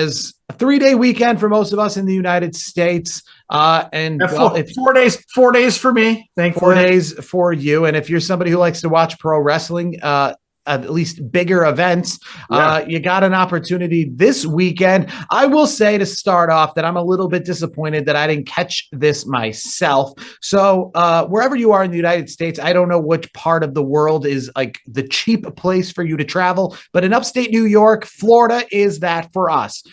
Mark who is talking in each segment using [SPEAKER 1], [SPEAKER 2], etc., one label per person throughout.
[SPEAKER 1] as a 3-day weekend for most of us in the United States. And well, if
[SPEAKER 2] 4 days for me, thankfully.
[SPEAKER 1] 4 days for you. And if you're somebody who likes to watch pro wrestling, at least bigger events, you got an opportunity this weekend. I will say to start off that I'm a little bit disappointed that I didn't catch this myself. So wherever you are in the United States, I don't know which part of the world is like the cheap place for you to travel, but in upstate New York, Florida is that for us.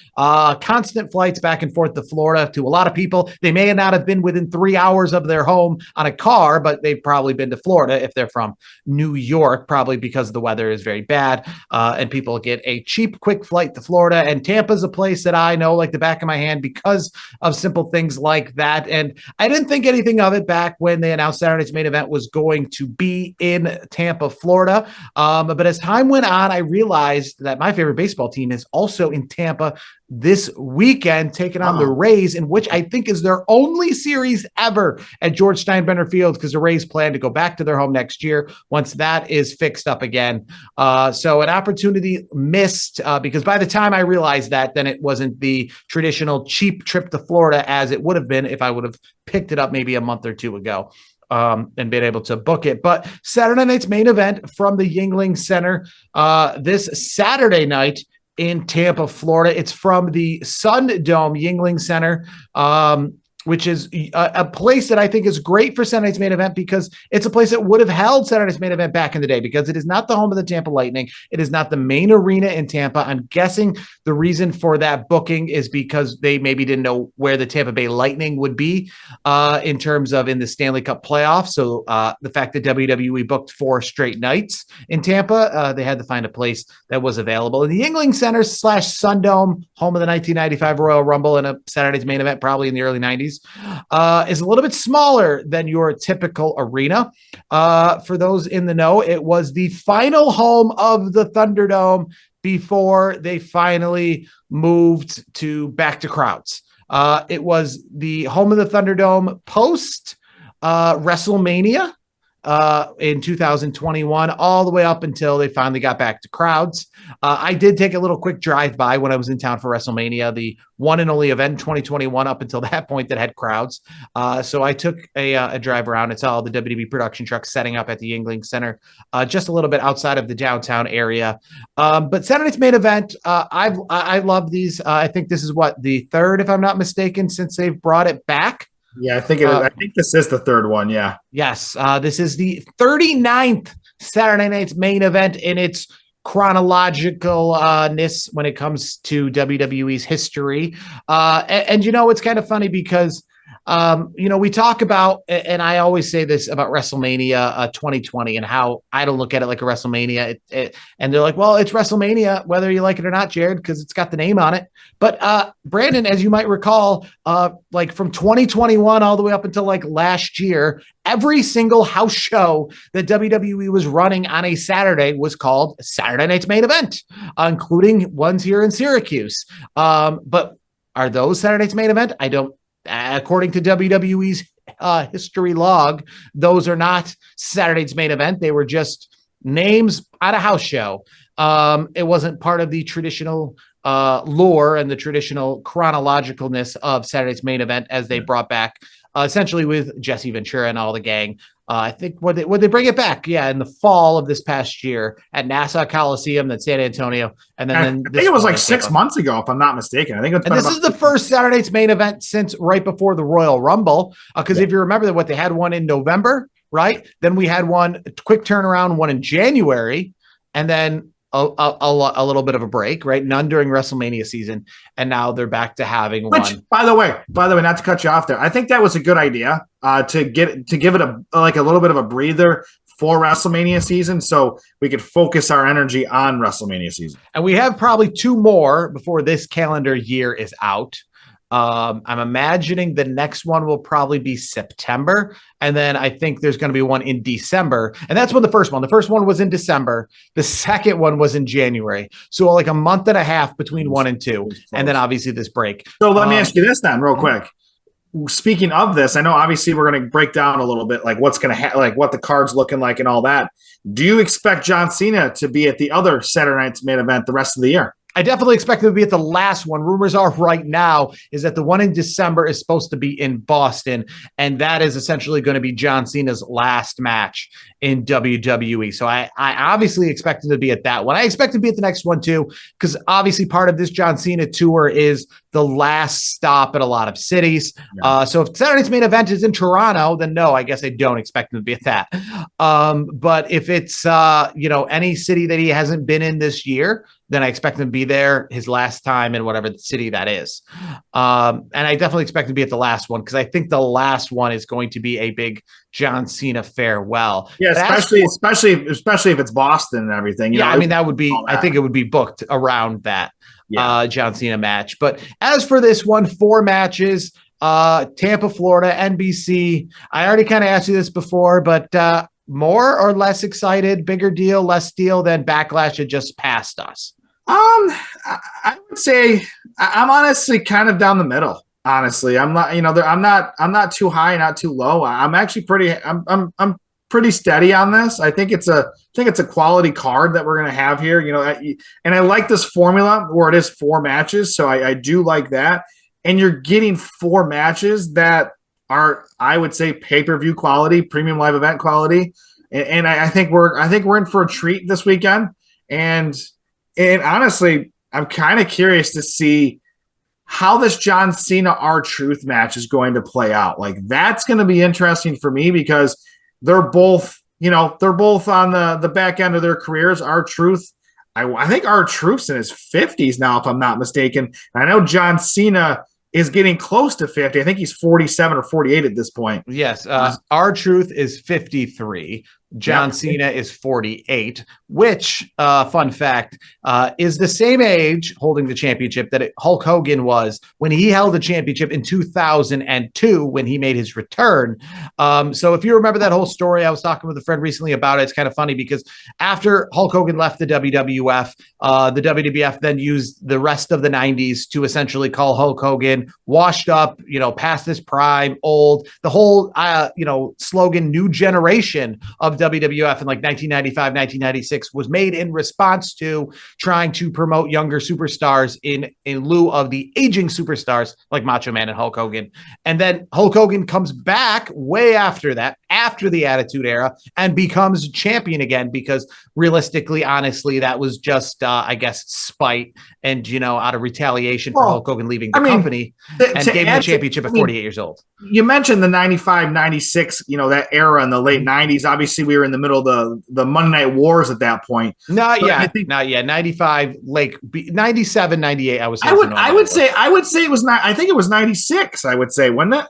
[SPEAKER 1] Constant flights back and forth to Florida. To a lot of people, they may not have been within 3 hours of their home on a car, but they've probably been to Florida if they're from New York, probably because the weather is very bad, and people get a cheap, quick flight to Florida. And Tampa's a place that I know like the back of my hand because of simple things like that. And I didn't think anything of it back when they announced Saturday's main event was going to be in Tampa, Florida. But as time went on, I realized that my favorite baseball team is also in Tampa this weekend, taking on the Rays, in which I think is their only series ever at George Steinbrenner Field, because the Rays plan to go back to their home next year once that is fixed up again. So an opportunity missed, because by the time I realized that, then it wasn't the traditional cheap trip to Florida as it would have been if I would have picked it up maybe a month or two ago. And been able to book it. But Saturday night's main event from the Yuengling Center this Saturday night in Tampa, Florida. It's from the Sun Dome Yuengling Center, which is a place that I think is great for Saturday night's main event, because it's a place that would have held Saturday night's main event back in the day, because it is not the home of the Tampa Lightning. It is not the main arena in Tampa. I'm guessing the reason for that booking is because they maybe didn't know where the Tampa Bay Lightning would be in terms of in the Stanley Cup playoffs. So the fact that WWE booked 4 straight nights in Tampa, they had to find a place that was available. And the Yuengling Center / Sun Dome, home of the 1995 Royal Rumble and a Saturday's main event, probably in the early 90s, is a little bit smaller than your typical arena. For those in the know, it was the final home of the Thunderdome before they finally moved back to crowds. It was the home of the Thunderdome post WrestleMania in 2021, all the way up until they finally got back to crowds. I did take a little quick drive-by when I was in town for WrestleMania, the one and only event in 2021 up until that point that had crowds. So I took a drive around and saw all the WWE production trucks setting up at the Yuengling Center, just a little bit outside of the downtown area. But Saturday's main event, I love these. I think this is the third, if I'm not mistaken, since they've brought it back.
[SPEAKER 2] Yeah, I think I think this is the third one. Yeah.
[SPEAKER 1] Yes. This is the 39th Saturday night's main event in its chronologicalness when it comes to WWE's history. And it's kind of funny because we talk about, and I always say this about WrestleMania 2020 and how I don't look at it like a WrestleMania. And they're like, well, it's WrestleMania, whether you like it or not, Jared, because it's got the name on it. But Brandon, as you might recall, like from 2021 all the way up until like last year, every single house show that WWE was running on a Saturday was called Saturday Night's Main Event, including ones here in Syracuse. But are those Saturday Night's Main Event? I don't. According to WWE's history log, those are not Saturday's main event. They were just names at a house show. It wasn't part of the traditional lore and the traditional chronologicalness of Saturday's main event, as they brought back essentially with Jesse Ventura and all the gang. I think would they bring it back? Yeah, in the fall of this past year at Nassau Coliseum, then San Antonio, and then
[SPEAKER 2] I think it was like 6 months ago, if I'm not mistaken. I think it's
[SPEAKER 1] this is the first Saturday's main event since right before the Royal Rumble. Because if you remember that, they had one in November, right? Then we had one quick turnaround, one in January, and then a little bit of a break, right? None during WrestleMania season, and now they're back to having one.
[SPEAKER 2] Which, by the way, not to cut you off there, I think that was a good idea to give it a little bit of a breather for WrestleMania season, so we could focus our energy on WrestleMania season.
[SPEAKER 1] And we have probably 2 more before this calendar year is out. I'm imagining the next one will probably be September. And then I think there's going to be one in December. And that's when the first one was in December. The second one was in January. So like a month and a half between 1 and 2. And then obviously this break.
[SPEAKER 2] So let me ask you this then real quick. Speaking of this, I know obviously we're going to break down a little bit like what's going to like what the card's looking like and all that. Do you expect John Cena to be at the other Saturday night's main event the rest of the year?
[SPEAKER 1] I definitely expect it to be at the last one. Rumors are right now is that the one in December is supposed to be in Boston, and that is essentially going to be John Cena's last match in WWE. So I obviously expect it to be at that one. I expect it to be at the next one too, because obviously part of this John Cena tour is the last stop at a lot of cities. Yeah. So if Saturday's main event is in Toronto, then no, I guess I don't expect him to be at that. But if it's any city that he hasn't been in this year, then I expect him to be there his last time in whatever the city that is. And I definitely expect him to be at the last one because I think the last one is going to be a big John Cena farewell.
[SPEAKER 2] Yeah, especially if it's Boston and everything.
[SPEAKER 1] I mean, that would be, I think it would be booked around that John Cena match. But as for this one, 4 matches, Tampa, Florida, NBC. I already kind of asked you this before, but more or less excited, bigger deal, less deal than Backlash had just passed us?
[SPEAKER 2] I would say I'm honestly kind of down the middle. Honestly, I'm not. I'm not too high, not too low. I'm actually pretty. I'm pretty steady on this. I think it's a quality card that we're gonna have here. And I like this formula where it is 4 matches. So I do like that. And you're getting 4 matches that are, I would say, pay-per-view quality, premium live event quality. And I think we're in for a treat this weekend. And honestly, I'm kind of curious to see how this John Cena R-Truth match is going to play out. Like, that's going to be interesting for me because they're both on the back end of their careers. R-Truth, I think R-Truth's in his 50s now, if I'm not mistaken. And I know John Cena is getting close to 50. I think he's 47 or 48 at this point.
[SPEAKER 1] Yes. R-Truth is 53. John Cena is 48, which, fun fact, is the same age holding the championship that Hulk Hogan was when he held the championship in 2002 when he made his return. So if you remember that whole story, I was talking with a friend recently about it. It's kind of funny because after Hulk Hogan left the WWF, the WWF then used the rest of the 90s to essentially call Hulk Hogan washed up, past his prime, old. The whole, slogan, new generation of WWF in like 1995, 1996 was made in response to trying to promote younger superstars in lieu of the aging superstars like Macho Man and Hulk Hogan. And then Hulk Hogan comes back way after that, after the Attitude Era, and becomes champion again because realistically, honestly, that was just, I guess, spite and, out of retaliation for Hulk Hogan leaving the company and gave him the championship at 48 years old.
[SPEAKER 2] You mentioned the 95, 96, that era in the late 90s. Obviously, we were in the middle of the Monday Night Wars at that point.
[SPEAKER 1] Not yet. 95, 97, 98. I
[SPEAKER 2] would say it was not. I think it was 96. I would say, wasn't it?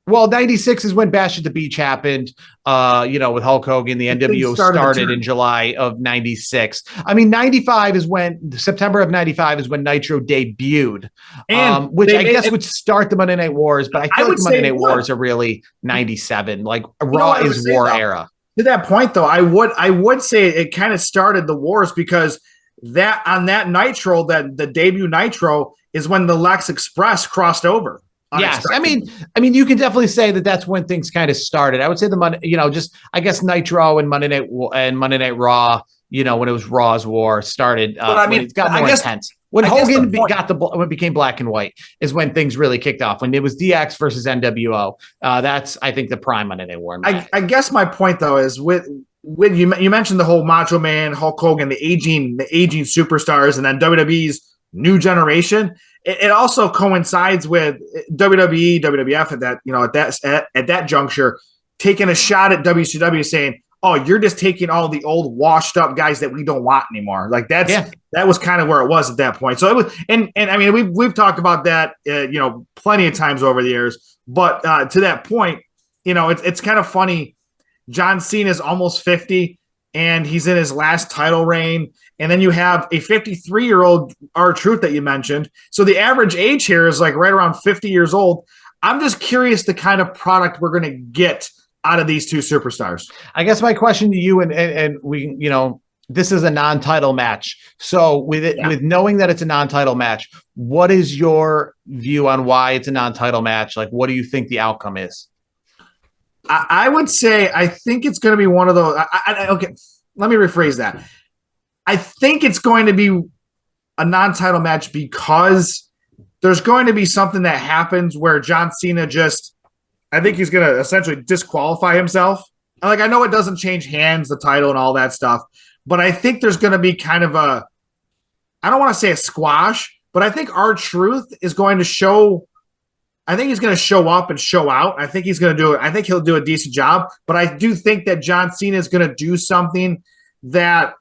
[SPEAKER 1] Well, 96 is when Bash at the Beach happened, with Hulk Hogan. The NWO started in July of 96. I mean, 95 is when September of 95 is when Nitro debuted, which I guess would start the Monday Night Wars. But I feel like the Monday Night Wars are really 97. Like Raw is war era.
[SPEAKER 2] To that point, though, I would say it kind of started the wars because that on that Nitro, that the debut Nitro is when the Lex Express crossed over.
[SPEAKER 1] Yes, I mean, you can definitely say that that's when things kind of started. I would say the Monday, I guess Nitro and Monday Night Raw, when it was Raw's War started. When it got more intense. When Hogan became black and white is when things really kicked off. When it was DX versus NWO, that's I think the prime Monday Night War.
[SPEAKER 2] I guess my point though is with you mentioned the whole Macho Man, Hulk Hogan, the aging superstars, and then WWE's new generation. It also coincides with WWE, WWF at that juncture, taking a shot at WCW, saying, "Oh, you're just taking all the old washed up guys that we don't want anymore." Like that was kind of where it was at that point. So it was, and I mean we've talked about that plenty of times over the years. But to that point, it's kind of funny. John Cena is almost 50, and he's in his last title reign. And then you have a 53-year-old R-Truth that you mentioned. So the average age here is like right around 50 years old. I'm just curious the kind of product we're going to get out of these two superstars.
[SPEAKER 1] I guess my question to you, and we, this is a non-title match. So with knowing that it's a non-title match, what is your view on why it's a non-title match? Like, what do you think the outcome is?
[SPEAKER 2] I would say I think it's going to be one of those. Okay, let me rephrase that. I think it's going to be a non-title match because there's going to be something that happens where John Cena I think he's going to essentially disqualify himself. Like, I know it doesn't change hands, the title and all that stuff, but I think there's going to be kind of I don't want to say a squash, but I think R-Truth is going to show. I think he's going to show up and show out. I think he's going to do it. I think he'll do a decent job, but I do think that John Cena is going to do something that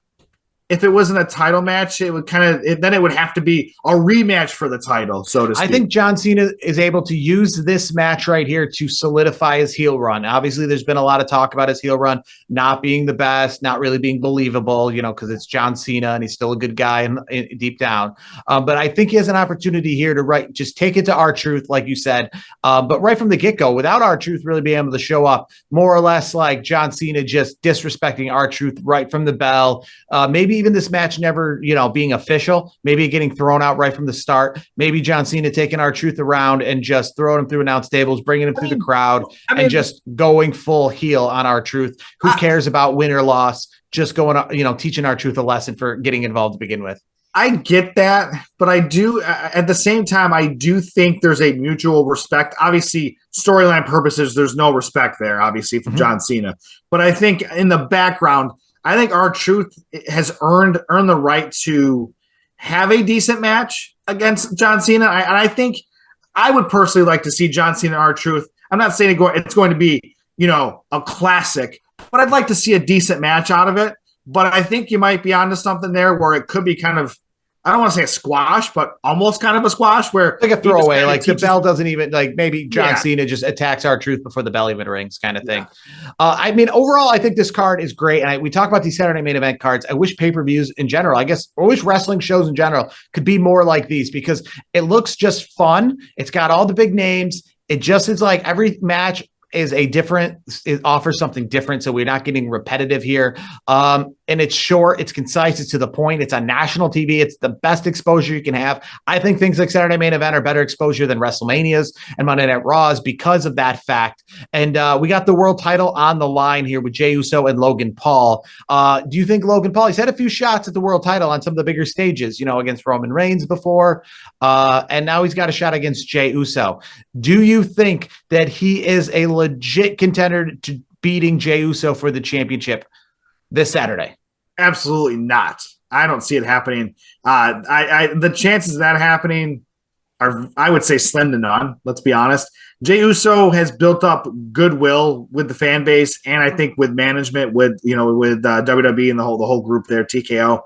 [SPEAKER 2] if it wasn't a title match, it would then it would have to be a rematch for the title, so to speak.
[SPEAKER 1] I think John Cena is able to use this match right here to solidify his heel run. Obviously, there's been a lot of talk about his heel run not being the best, not really being believable, because it's John Cena and he's still a good guy in deep down. But I think he has an opportunity here to just take it to R-Truth, like you said. But right from the get-go, without R-Truth really being able to show up, more or less like John Cena just disrespecting R-Truth right from the bell. Maybe even this match never, being official, maybe getting thrown out right from the start, maybe John Cena taking R-Truth around and just throwing him through announce tables, bringing him through the crowd and just going full heel on R-Truth. Who cares about win or loss? Just going, teaching R-Truth a lesson for getting involved to begin with.
[SPEAKER 2] I get that, but I do, at the same time, I do think there's a mutual respect. Obviously, storyline purposes, there's no respect there, obviously, from John Cena. But I think in the background, I think R-Truth has earned the right to have a decent match against John Cena. And I think I would personally like to see John Cena and R-Truth. I'm not saying it's going to be, a classic, but I'd like to see a decent match out of it. But I think you might be onto something there where it could be kind of, I don't want to say a squash, but almost kind of a squash where
[SPEAKER 1] like a throwaway, like the bell doesn't even maybe John Cena just attacks R-Truth before the bell even rings kind of thing. Overall, I think this card is great. And we talk about these Saturday main event cards. I wish pay-per-views in general, I wish wrestling shows in general could be more like these because it looks just fun. It's got all the big names. It just is like every match is it offers something different. So we're not getting repetitive here. And it's short, it's concise, it's to the point, it's on national TV, it's the best exposure you can have. I think things like Saturday Main Event are better exposure than WrestleManias and Monday Night Raws because of that fact. And we got the world title on the line here with Jey Uso and Logan Paul. Do you think Logan Paul, he's had a few shots at the world title on some of the bigger stages, against Roman Reigns before, and now he's got a shot against Jey Uso. Do you think that he is a legit contender to beating Jey Uso for the championship this Saturday?
[SPEAKER 2] Absolutely not. I don't see it happening. The chances of that happening are, I would say, slim to none. Let's be honest. Jey Uso has built up goodwill with the fan base, and I think with management, with WWE and the whole group there, TKO.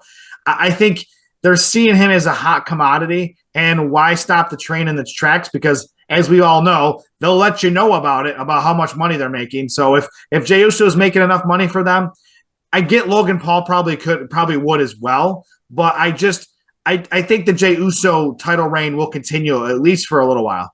[SPEAKER 2] I think they're seeing him as a hot commodity. And why stop the train in its tracks? Because as we all know, they'll let you know about it, about how much money they're making. So if Jey Uso is making enough money for them, I get Logan Paul probably would as well, but I think the Jey Uso title reign will continue at least for a little while.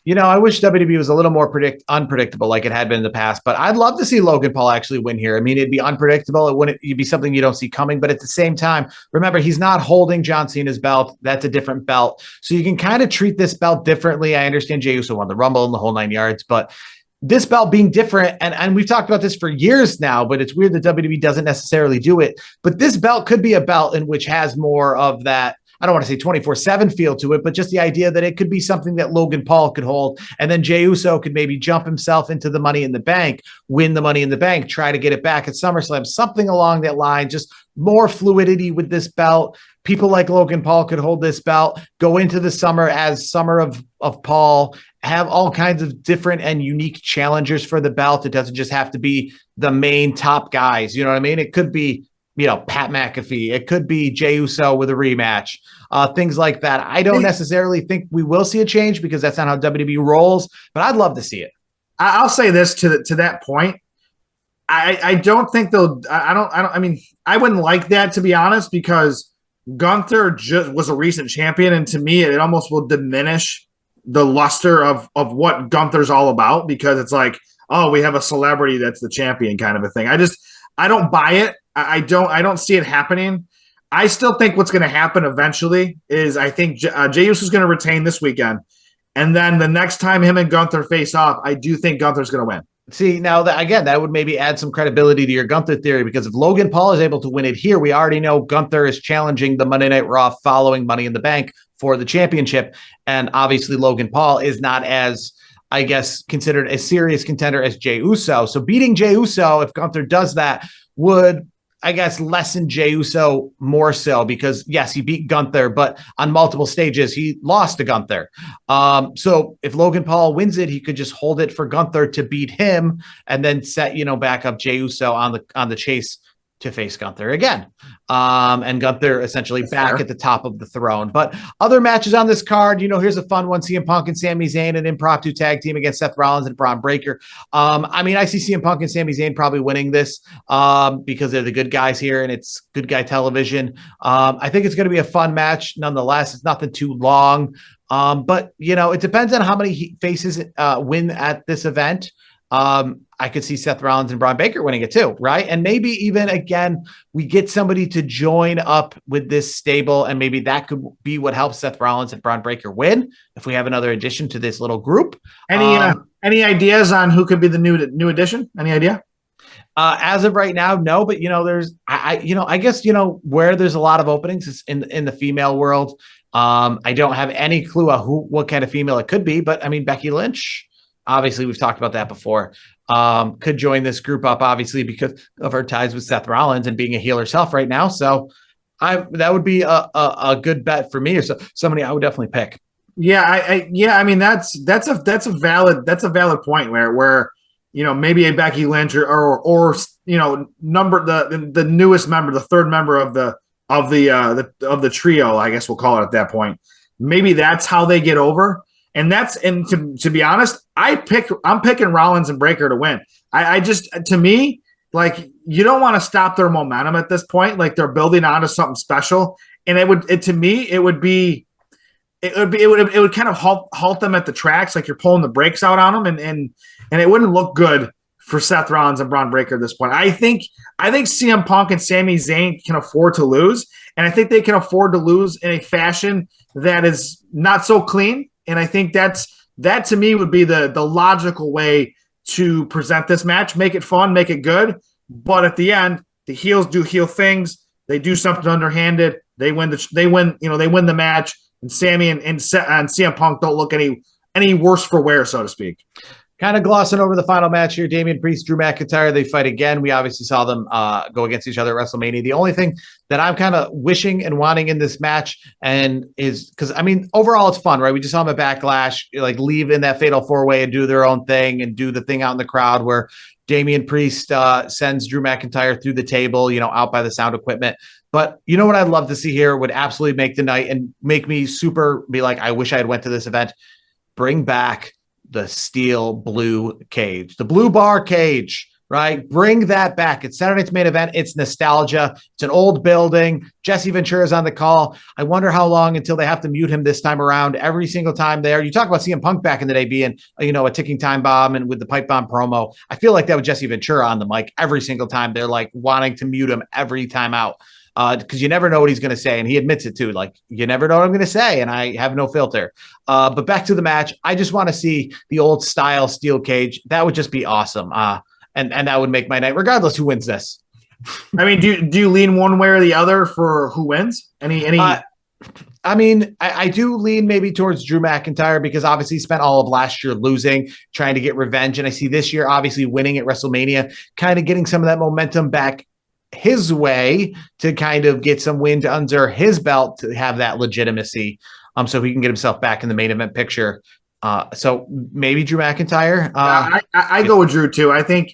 [SPEAKER 1] I wish WWE was a little more unpredictable like it had been in the past, but I'd love to see Logan Paul actually win here. I mean, it'd be unpredictable. It'd be something you don't see coming, but at the same time, remember, he's not holding John Cena's belt. That's a different belt. So you can kind of treat this belt differently. I understand Jey Uso won the Rumble and the whole 9 yards, but this belt being different, and we've talked about this for years now, but it's weird that WWE doesn't necessarily do it. But this belt could be a belt in which has more of that, I don't want to say 24/7 feel to it, but just the idea that it could be something that Logan Paul could hold. And then Jey Uso could maybe jump himself into the Money in the Bank, win the Money in the Bank, try to get it back at SummerSlam, something along that line, just more fluidity with this belt. People like Logan Paul could hold this belt, go into the summer as Summer of Paul, have all kinds of different and unique challengers for the belt. It doesn't just have to be the main top guys. You know what I mean? It could be, Pat McAfee. It could be Jey Uso with a rematch, things like that. I don't necessarily think we will see a change because that's not how WWE rolls, but I'd love to see it.
[SPEAKER 2] I'll say this to that point. I don't think they'll, I mean, I wouldn't like that, to be honest, because Gunther just was a recent champion. And to me, it almost will diminish the luster of what Gunther's all about, because it's like, oh, we have a celebrity that's the champion kind of a thing. I don't buy it. I don't see it happening. I still think what's going to happen eventually is I think Jey Uso is going to retain this weekend. And then the next time him and Gunther face off, I do think Gunther's going to win.
[SPEAKER 1] See, now that again, that would maybe add some credibility to your Gunther theory because if Logan Paul is able to win it here, we already know Gunther is challenging the Monday Night Raw following Money in the Bank for the championship. And obviously, Logan Paul is not as, I guess, considered a serious contender as Jey Uso. So beating Jey Uso, if Gunther does that, would I guess, lessen Jey Uso more so because, yes, he beat Gunther, but on multiple stages, he lost to Gunther. So if Logan Paul wins it, he could just hold it for Gunther to beat him and then set, back up Jey Uso on the chase to face Gunther again. And Gunther essentially That's back fair. At the top of the throne. But other matches on this card, here's a fun one. CM Punk and Sami Zayn, an impromptu tag team against Seth Rollins and Braun Breaker. I see CM Punk and Sami Zayn probably winning this because they're the good guys here and it's good guy television. I think it's going to be a fun match. Nonetheless, it's nothing too long. But, it depends on how many faces win at this event. I could see Seth Rollins and Braun Breaker winning it too, right? And maybe even again, we get somebody to join up with this stable, and maybe that could be what helps Seth Rollins and Braun Breaker win if we have another addition to this little group.
[SPEAKER 2] Any ideas on who could be the new addition? Any idea?
[SPEAKER 1] As of right now, no. But there's I guess where there's a lot of openings is in the female world. I don't have any clue on what kind of female it could be, but I mean Becky Lynch. Obviously, we've talked about that before. Could join this group up, obviously, because of her ties with Seth Rollins and being a heel herself right now. So that would be a good bet for me, or somebody I would definitely pick.
[SPEAKER 2] Yeah, I mean that's a valid point where maybe a Becky Lynch or number the newest member, the third member of the trio, I guess we'll call it at that point. Maybe that's how they get over. And to be honest, I'm picking Rollins and Breaker to win. To me, like you don't want to stop their momentum at this point. Like they're building onto something special. And it would kind of halt them at the tracks. Like you're pulling the brakes out on them and it wouldn't look good for Seth Rollins and Braun Breaker at this point. I think CM Punk and Sami Zayn can afford to lose. And I think they can afford to lose in a fashion that is not so clean. And I think that to me would be the logical way to present this match, make it fun, make it good. But at the end, the heels do heel things. They do something underhanded. They win the match. And Sammy and CM Punk don't look any worse for wear, so to speak.
[SPEAKER 1] Kind of glossing over the final match here, Damian Priest, Drew McIntyre, they fight again. We obviously saw them go against each other at WrestleMania. The only thing that I'm kind of wishing and wanting in this match is because, overall it's fun, right? We just saw them at Backlash, like leave in that fatal four-way and do their own thing and do the thing out in the crowd where Damian Priest sends Drew McIntyre through the table, out by the sound equipment. But you know what I'd love to see here would absolutely make the night and make me be like, I wish I had went to this event. Bring back the steel blue cage, the blue bar cage, right? Bring that back. It's Saturday night's main event. It's nostalgia. It's an old building. Jesse Ventura is on the call. I wonder how long until they have to mute him this time around. Every single time there, you talk about CM Punk back in the day being, a ticking time bomb and with the pipe bomb promo. I feel like that with Jesse Ventura on the mic every single time. They're like wanting to mute him every time out. Because you never know what he's going to say. And he admits it too. Like, you never know what I'm going to say. And I have no filter. But back to the match. I just want to see the old style steel cage. That would just be awesome. And that would make my night, regardless who wins this.
[SPEAKER 2] I mean, do you lean one way or the other for who wins?
[SPEAKER 1] I do lean maybe towards Drew McIntyre because obviously he spent all of last year losing, trying to get revenge. And I see this year obviously winning at WrestleMania, kind of getting some of that momentum back his way to kind of get some wind under his belt to have that legitimacy. So he can get himself back in the main event picture. So maybe Drew McIntyre.
[SPEAKER 2] I go with Drew too. I think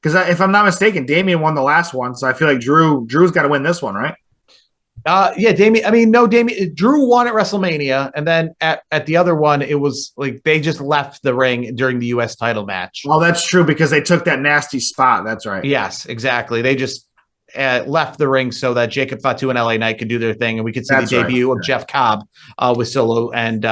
[SPEAKER 2] because if I'm not mistaken, Damian won the last one, so I feel like Drew's got to win this one, right?
[SPEAKER 1] Damian. Drew won at WrestleMania, and then at the other one, it was like they just left the ring during the U.S. title match.
[SPEAKER 2] Oh, that's true because they took that nasty spot. That's right.
[SPEAKER 1] Yes, exactly. They just left the ring so that Jacob Fatu and LA Knight could do their thing, and we could see the debut of Jeff Cobb with Solo and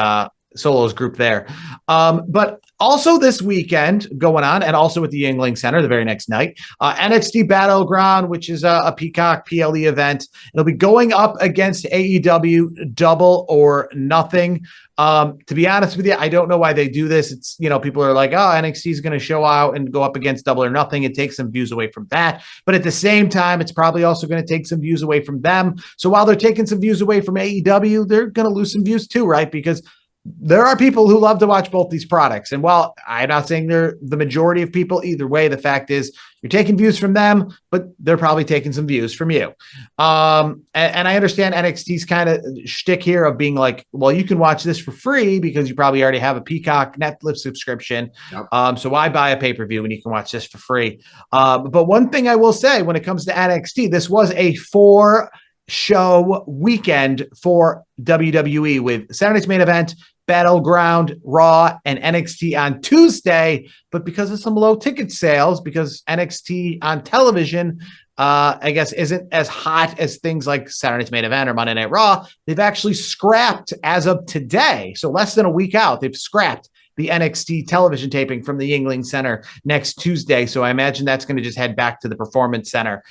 [SPEAKER 1] Solos group there. But also this weekend going on, and also at the Yingling Center the very next night, NXT Battleground, which is a Peacock PLE event. It'll be going up against AEW Double or Nothing. To be honest with you, I don't know why they do this. It's, people are like, oh, NXT is going to show out and go up against Double or Nothing. It takes some views away from that. But at the same time, it's probably also going to take some views away from them. So while they're taking some views away from AEW, they're going to lose some views too, right? Because there are people who love to watch both these products. And while I'm not saying they're the majority of people either way, the fact is you're taking views from them, but they're probably taking some views from you. And I understand NXT's kind of shtick here of being like, well, you can watch this for free because you probably already have a Peacock Netflix subscription. Yep. So why buy a pay-per-view when you can watch this for free? But one thing I will say when it comes to NXT, this was a 4-show weekend for WWE with Saturday's main event, Battleground, Raw, and NXT on Tuesday. But because of some low ticket sales, because NXT on television, I guess, isn't as hot as things like Saturday's main event or Monday Night Raw, they've actually scrapped as of today. So less than a week out, they've scrapped the NXT television taping from the Yingling Center next Tuesday. So I imagine that's going to just head back to the Performance Center.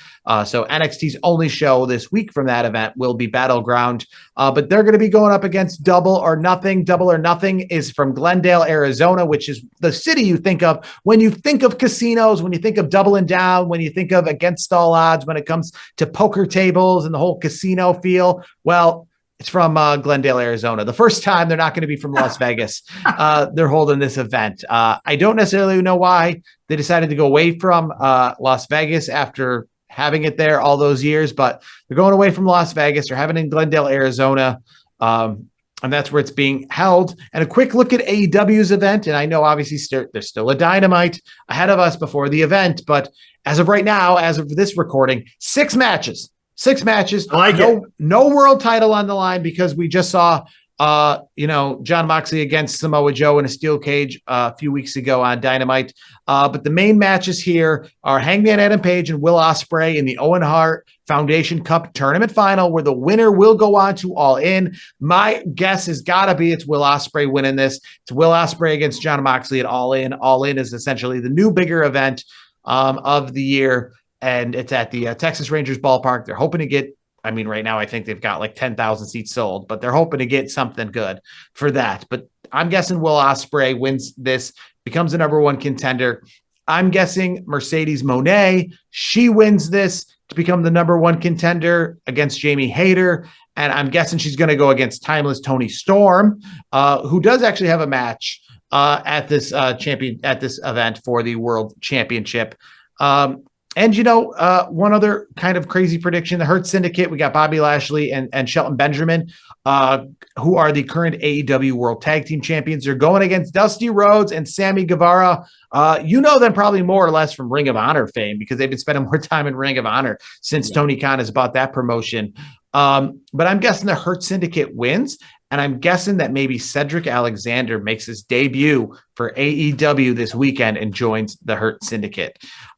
[SPEAKER 1] So NXT's only show this week from that event will be Battleground. But they're going to be going up against Double or Nothing. Double or Nothing is from Glendale, Arizona, which is the city you think of when you think of casinos, when you think of Double and Down, when you think of Against All Odds, when it comes to poker tables and the whole casino feel. Well, it's from Glendale, Arizona. The first time they're not going to be from Las Vegas. They're holding this event. I don't necessarily know why they decided to go away from Las Vegas after having it there all those years, but they're going away from Las Vegas. They're having it in Glendale, Arizona. And that's where it's being held. And a quick look at AEW's event. And I know obviously there's still a Dynamite ahead of us before the event, but as of right now, as of this recording, 6 matches. 6 matches.
[SPEAKER 2] I like it.
[SPEAKER 1] No world title on the line because we just saw, John Moxley against Samoa Joe in a steel cage a few weeks ago on Dynamite. But the main matches here are Hangman Adam Page and Will Ospreay in the Owen Hart Foundation Cup tournament final, where the winner will go on to All In. My guess has got to be it's Will Ospreay winning this. It's Will Ospreay against John Moxley at All In. All In is essentially the new bigger event of the year. And it's at the Texas Rangers ballpark. They're hoping to get, right now I think they've got like 10,000 seats sold, but they're hoping to get something good for that. But I'm guessing Will Ospreay wins this, becomes the number 1 contender. I'm guessing Mercedes Moné, she wins this to become the number 1 contender against Jamie Hayter. And I'm guessing she's going to go against Timeless Tony Storm, who does actually have a match at this event for the World Championship. And, one other kind of crazy prediction, the Hurt Syndicate, we got Bobby Lashley and Shelton Benjamin, who are the current AEW World Tag Team Champions. They're going against Dusty Rhodes and Sammy Guevara. You know them probably more or less from Ring of Honor fame because they've been spending more time in Ring of Honor since Tony Khan has bought that promotion. But I'm guessing the Hurt Syndicate wins. And I'm guessing that maybe Cedric Alexander makes his debut for AEW this weekend and joins the Hurt Syndicate.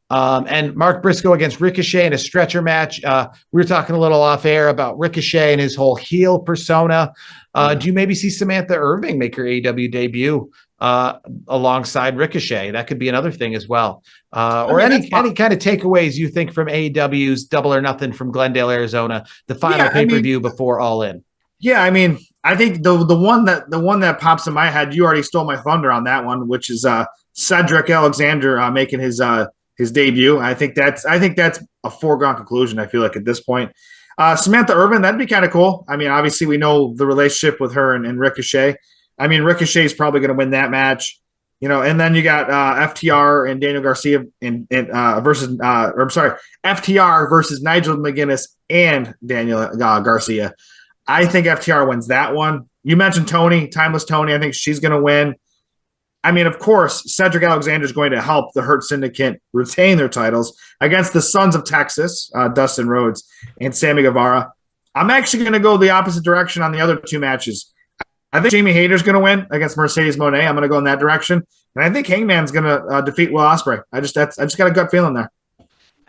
[SPEAKER 1] And Mark Briscoe against Ricochet in a stretcher match. We were talking a little off air about Ricochet and his whole heel persona. Do you maybe see Samantha Irving make her AEW debut alongside Ricochet? That could be another thing as well. Any kind of takeaways you think from AEW's Double or Nothing from Glendale, Arizona, the final pay-per-view before All In?
[SPEAKER 2] Yeah, I think the one that pops in my head, you already stole my thunder on that one, which is Cedric Alexander making his debut. I think that's a foregone conclusion. I feel like at this point, Samantha Irvin, that'd be kind of cool. Obviously we know the relationship with her and Ricochet. Ricochet is probably going to win that match, and then you got FTR and Daniel Garcia FTR versus Nigel McGuinness and Daniel Garcia. I think FTR wins that one. You mentioned Tony, Timeless Tony. I think she's going to win. Of course, Cedric Alexander is going to help the Hurt Syndicate retain their titles against the Sons of Texas, Dustin Rhodes and Sammy Guevara. I'm actually going to go the opposite direction on the other 2 matches. I think Jamie Hayter's going to win against Mercedes Moné. I'm going to go in that direction. And I think Hangman's going to defeat Will Ospreay. I just got a gut feeling there.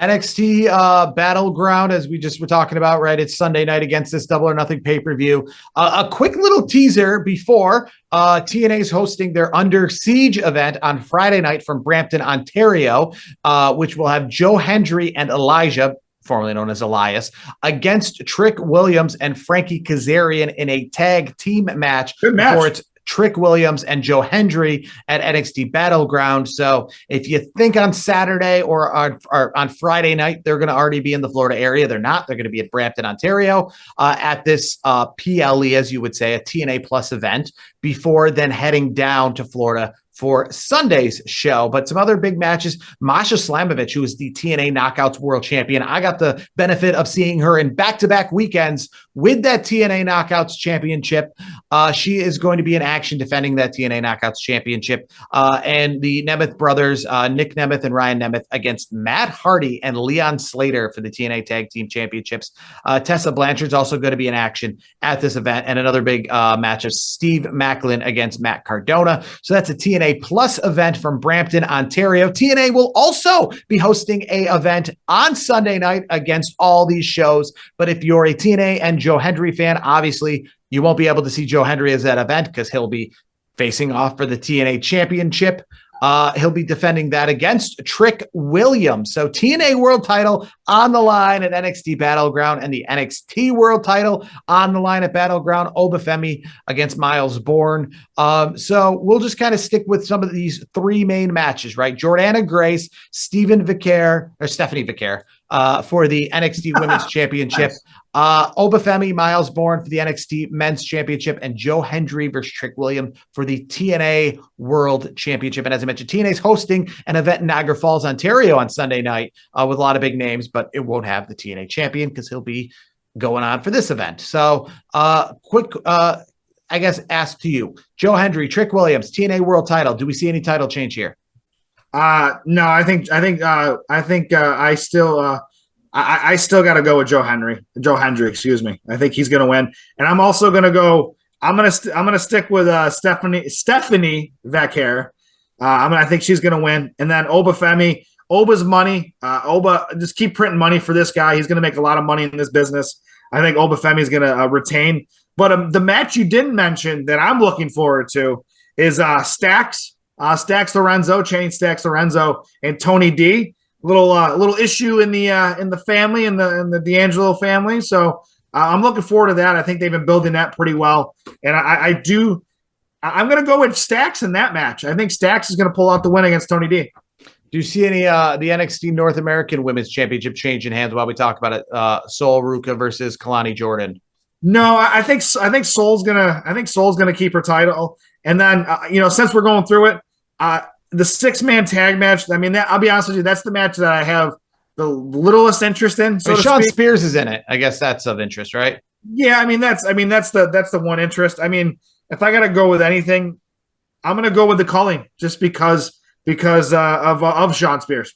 [SPEAKER 1] NXT Battleground, as we just were talking about, right? It's Sunday night against this Double or Nothing pay-per-view. A quick little teaser before TNA is hosting their Under Siege event on Friday night from Brampton, Ontario, which will have Joe Hendry and Elijah, formerly known as Elias, against Trick Williams and Frankie Kazarian in a tag team match.
[SPEAKER 2] Good match.
[SPEAKER 1] Before it's Trick Williams and Joe Hendry at NXT Battleground. So if you think on Saturday or on Friday night, they're going to already be in the Florida area, they're not. They're going to be at Brampton, Ontario at this PLE, as you would say, a TNA Plus event before then heading down to Florida for Sunday's show. But some other big matches. Masha Slamovich, who is the TNA Knockouts World Champion. I got the benefit of seeing her in back-to-back weekends with that TNA Knockouts Championship. She is going to be in action defending that TNA Knockouts Championship. And the Nemeth brothers, Nick Nemeth and Ryan Nemeth, against Matt Hardy and Leon Slater for the TNA Tag Team Championships. Tessa Blanchard's also going to be in action at this event. And another big match of Steve Macklin against Matt Cardona. So that's a TNA Plus event from Brampton, Ontario. TNA will also be hosting a event on Sunday night against all these shows. But if you're a TNA and Joe Hendry fan, obviously you won't be able to see Joe Hendry as that event because he'll be facing off for the TNA Championship. He'll be defending that against Trick Williams. So TNA World title on the line at NXT Battleground and the NXT World title on the line at Battleground. Obafemi against Miles Bourne. So we'll just kind of stick with some of these three main matches, right? Jordana Grace, Stephanie Vicaire for the NXT Women's Championship.
[SPEAKER 2] Nice.
[SPEAKER 1] Obafemi, Miles Bourne for the NXT Men's Championship, and Joe Hendry versus Trick Williams for the TNA World Championship. And as I mentioned, TNA is hosting an event in Niagara Falls, Ontario on Sunday night with a lot of big names, but it won't have the TNA champion because he'll be going on for this event. So quick, I guess, ask to you, Joe Hendry, Trick Williams, TNA World title. Do we see any title change here?
[SPEAKER 2] No, I still got to go with Joe Hendry, excuse me. I think he's going to win. And I'm also going to go, I'm going to stick with Stephanie Vicaire. I think she's going to win. And then Obafemi, Oba's money. Oba, just keep printing money for this guy. He's going to make a lot of money in this business. I think Obafemi is going to retain. But the match you didn't mention that I'm looking forward to is Stacks Lorenzo, and Tony D. Little issue in the family, in the D'Angelo family. So I'm looking forward to that. I think they've been building that pretty well, and I'm going to go with Stacks in that match. I think Stacks is going to pull out the win against Tony D.
[SPEAKER 1] Do you see any the NXT North American Women's Championship change in hands while we talk about it? Sol Ruka versus Kalani Jordan.
[SPEAKER 2] No, I think Sol's gonna keep her title, and then since we're going through it, the 6-man tag match. I mean, I'll be honest with you, that's the match that I have the littlest interest in. So
[SPEAKER 1] Sean Spears is in it. I guess that's of interest, right?
[SPEAKER 2] Yeah, I mean that's the one interest. I mean, if I got to go with anything, I'm gonna go with the culling just because of Sean Spears.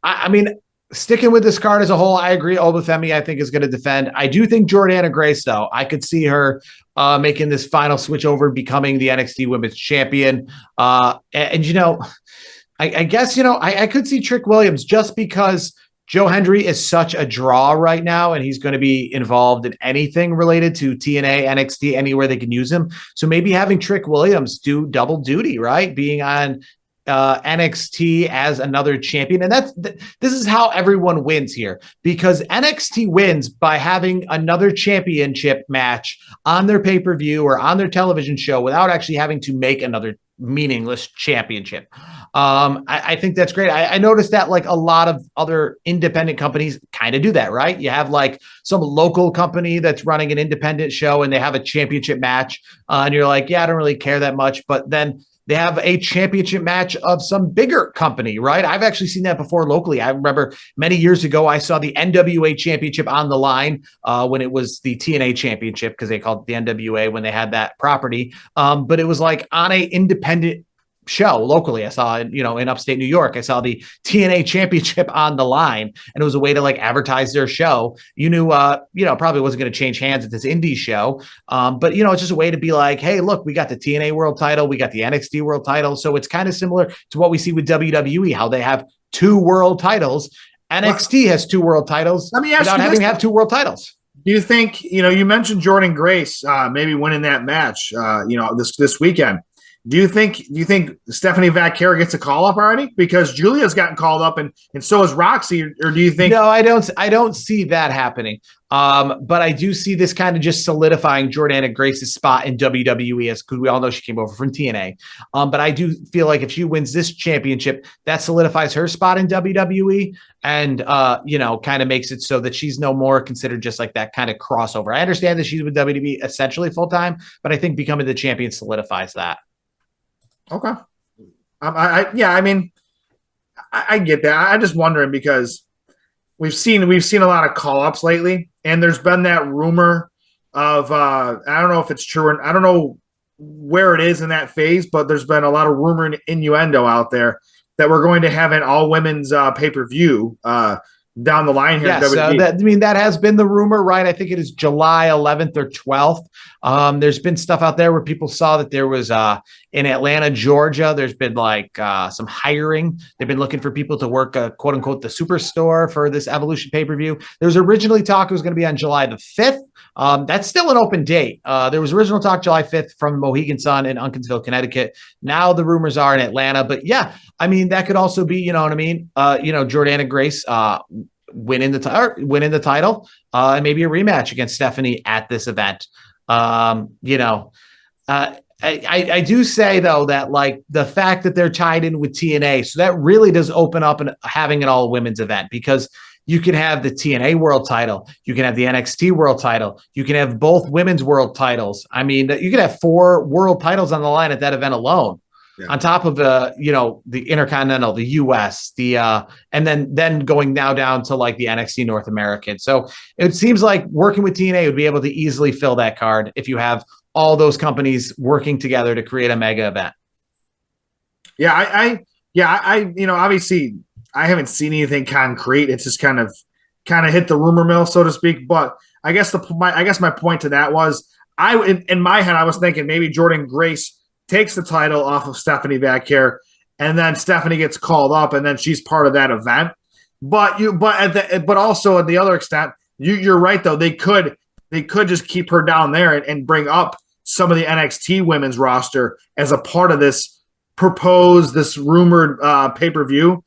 [SPEAKER 1] I mean, sticking with this card as a whole, I agree. Obafemi, I think, is going to defend. I do think Jordana Grace, though, I could see her making this final switch over, becoming the NXT Women's Champion. I guess, I could see Trick Williams just because Joe Hendry is such a draw right now, and he's going to be involved in anything related to TNA, NXT, anywhere they can use him. So maybe having Trick Williams do double duty, right? Being on NXT as another champion. And this is how everyone wins here, because NXT wins by having another championship match on their pay-per-view or on their television show without actually having to make another meaningless championship. I think that's great. I noticed that like a lot of other independent companies kind of do that, right? You have like some local company that's running an independent show and they have a championship match, and you're like, yeah, I don't really care that much. But then they have a championship match of some bigger company, right? I've actually seen that before locally. I remember many years ago, I saw the NWA championship on the line when it was the TNA championship, because they called it the NWA when they had that property. But it was like on a independent show locally. I saw it, in upstate New York. I saw the TNA championship on the line, and it was a way to like advertise their show. You knew, probably wasn't going to change hands at this indie show. But it's just a way to be like, hey, look, we got the TNA world title. We got the NXT world title. So it's kind of similar to what we see with WWE, how they have 2 world titles. NXT has 2 world titles
[SPEAKER 2] let me ask
[SPEAKER 1] without
[SPEAKER 2] you
[SPEAKER 1] having
[SPEAKER 2] this.
[SPEAKER 1] to have 2 world titles.
[SPEAKER 2] Do you think, you mentioned Jordan Grace maybe winning that match, this weekend. Do you think Stephanie Vaquero gets a call up already? Because Julia's gotten called up and so has Roxy. Or do you think?
[SPEAKER 1] No, I don't see that happening. But I do see this kind of just solidifying Jordana Grace's spot in WWE, as because we all know she came over from TNA. But I do feel like if she wins this championship, that solidifies her spot in WWE and kind of makes it so that she's no more considered just like that kind of crossover. I understand that she's with WWE essentially full time, but I think becoming the champion solidifies that.
[SPEAKER 2] Okay. I get that. I'm just wondering because we've seen a lot of call ups lately, and there's been that rumor of I don't know if it's true, and I don't know where it is in that phase, but there's been a lot of rumor and innuendo out there that we're going to have an all women's pay per view down the line here.
[SPEAKER 1] Yes, that has been the rumor, right? I think it is July 11th or 12th. There's been stuff out there where people saw that there was in Atlanta, Georgia, there's been like some hiring. They've been looking for people to work, quote unquote, the superstore for this Evolution pay-per-view. There was originally talk it was going to be on July the 5th. That's still an open date. There was original talk July 5th from Mohegan Sun in Unkinsville, Connecticut. Now the rumors are in Atlanta, but yeah, I mean, that could also be, Jordana Grace winning the title and maybe a rematch against Stephanie at this event. I do say though that like the fact that they're tied in with TNA, so that really does open up and having an all women's event because you can have the TNA world title, you can have the NXT world title, you can have both women's world titles. I mean, you could have 4 world titles on the line at that event alone. Yeah. On top of the Intercontinental, the US, and then going now down to like the NXT North American. So it seems like working with TNA would be able to easily fill that card if you have all those companies working together to create a mega event.
[SPEAKER 2] Yeah, obviously I haven't seen anything concrete. It's just kind of hit the rumor mill, so to speak. But I guess my point to that was in my head I was thinking maybe Jordan Grace takes the title off of Stephanie Vaquero, and then Stephanie gets called up, and then she's part of that event. But also at the other extent, you're right though. They could just keep her down there and bring up some of the NXT women's roster as a part of this rumored pay-per-view.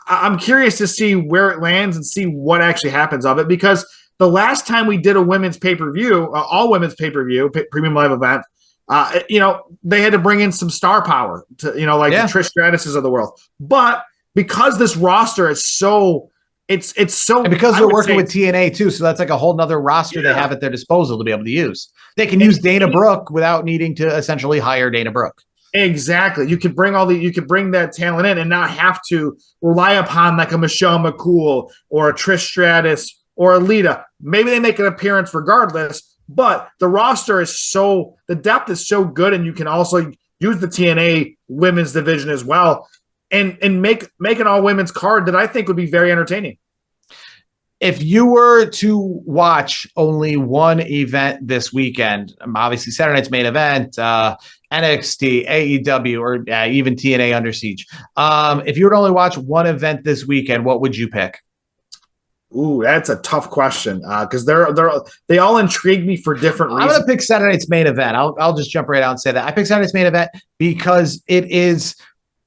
[SPEAKER 2] I'm curious to see where it lands and see what actually happens of it, because the last time we did a women's pay-per-view, all women's pay-per-view, premium live event, they had to bring in some star power to, the Trish Stratus's of the world. But because this roster is so, it's so,
[SPEAKER 1] and because they're working with TNA too, so that's like a whole nother roster they have at their disposal to be able to use. They can use Dana Brooke without needing to essentially hire Dana Brooke.
[SPEAKER 2] Exactly. You could bring that talent in and not have to rely upon like a Michelle McCool or a Trish Stratus or a Lita. Maybe they make an appearance regardless. But the roster is the depth is so good, and you can also use the TNA women's division as well, and make an all women's card that I think would be very entertaining.
[SPEAKER 1] If you were to watch only one event this weekend, obviously Saturday night's main event, NXT, AEW, or even TNA Under Siege. If you were to only watch one event this weekend, what would you pick?
[SPEAKER 2] Ooh, that's a tough question because they all intrigue me for different reasons.
[SPEAKER 1] I'm going to pick Saturday night's main event. I'll just jump right out and say that I picked Saturday night's main event because it is.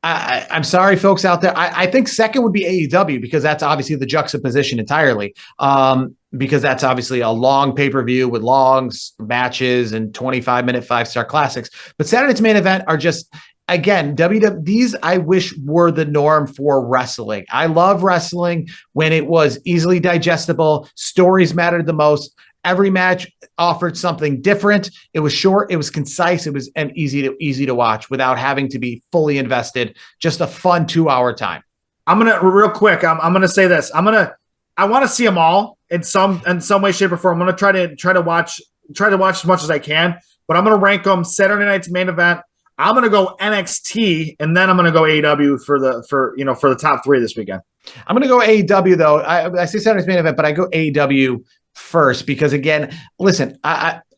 [SPEAKER 1] I'm sorry, folks out there. I think second would be AEW because that's obviously the juxtaposition entirely. Because that's obviously a long pay-per-view with long matches and 25-minute 5-star classics. But Saturday night's main event are just. Again, these I wish were the norm for wrestling. I love wrestling when it was easily digestible. Stories mattered the most. Every match offered something different. It was short. It was concise. It was easy to watch without having to be fully invested. Just a fun 2-hour time. I'm
[SPEAKER 2] gonna say this. I want to see them all in some way, shape, or form. I'm gonna try to watch as much as I can. But I'm gonna rank them Saturday night's main event. I'm going to go NXT, and then I'm going to go AEW for the top 3 this weekend.
[SPEAKER 1] I'm going to go AEW though. I say Saturday's main event, but I go AEW first because again, listen,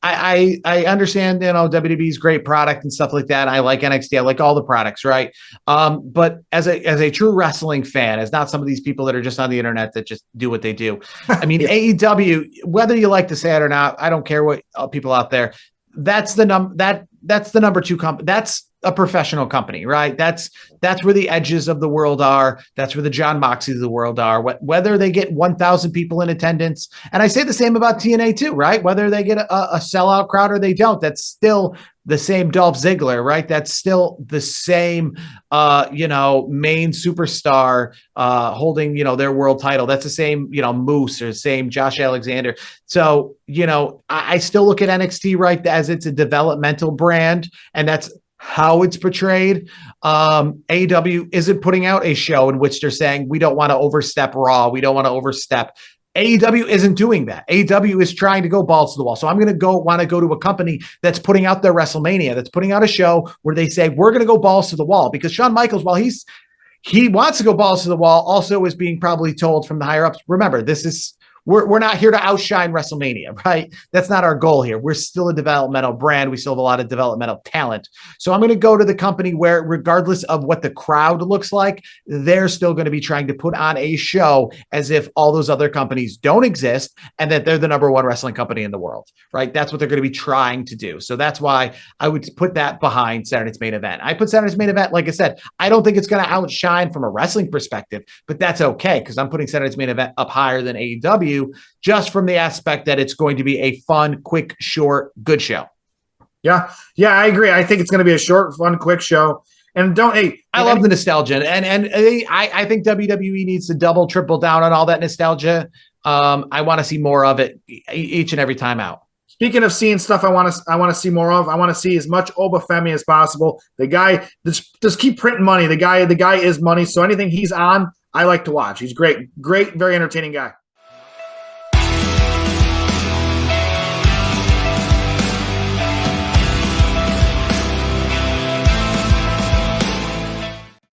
[SPEAKER 1] I understand, WWE's great product and stuff like that. I like NXT. I like all the products, right? But as a true wrestling fan, as not some of these people that are just on the internet that just do what they do. I mean,
[SPEAKER 2] Yeah.
[SPEAKER 1] AEW, whether you like to say it or not, I don't care what people out there. That's the number two company. That's a professional company, right? That's where the Edges of the world are. That's where the John Moxleys of the world are. Whether they get 1,000 people in attendance, and I say the same about TNA too, right? Whether they get a sellout crowd or they don't, that's still the same Dolph Ziggler, right? That's still the same, main superstar holding, their world title. That's the same, Moose or the same Josh Alexander. So, I still look at NXT, right, as it's a developmental brand, and that's how it's portrayed. AEW isn't putting out a show in which they're saying we don't want to overstep Raw, we don't want to overstep. AEW isn't doing that. AEW is trying to go balls to the wall. So I'm going to want to go to a company that's putting out their WrestleMania, that's putting out a show where they say we're going to go balls to the wall, because Shawn Michaels, while he wants to go balls to the wall, also is being probably told from the higher ups, remember, we're not here to outshine WrestleMania, right? That's not our goal here. We're still a developmental brand. We still have a lot of developmental talent. So I'm going to go to the company where, regardless of what the crowd looks like, they're still going to be trying to put on a show as if all those other companies don't exist and that they're the number one wrestling company in the world, right? That's what they're going to be trying to do. So that's why I would put that behind Saturday's Main Event. I put Saturday's Main Event, like I said, I don't think it's going to outshine from a wrestling perspective, but that's okay, because I'm putting Saturday's Main Event up higher than AEW, just from the aspect that it's going to be a fun, quick, short, good show.
[SPEAKER 2] Yeah, I agree. I think it's going to be a short, fun, quick show. And
[SPEAKER 1] I love the nostalgia, and I think WWE needs to double, triple down on all that nostalgia. I want to see more of it each and every time out.
[SPEAKER 2] Speaking of seeing stuff I want to see more of, I want to see as much Obafemi as possible. The guy just keep printing money. The guy is money. So anything he's on, I like to watch. He's great, very entertaining guy.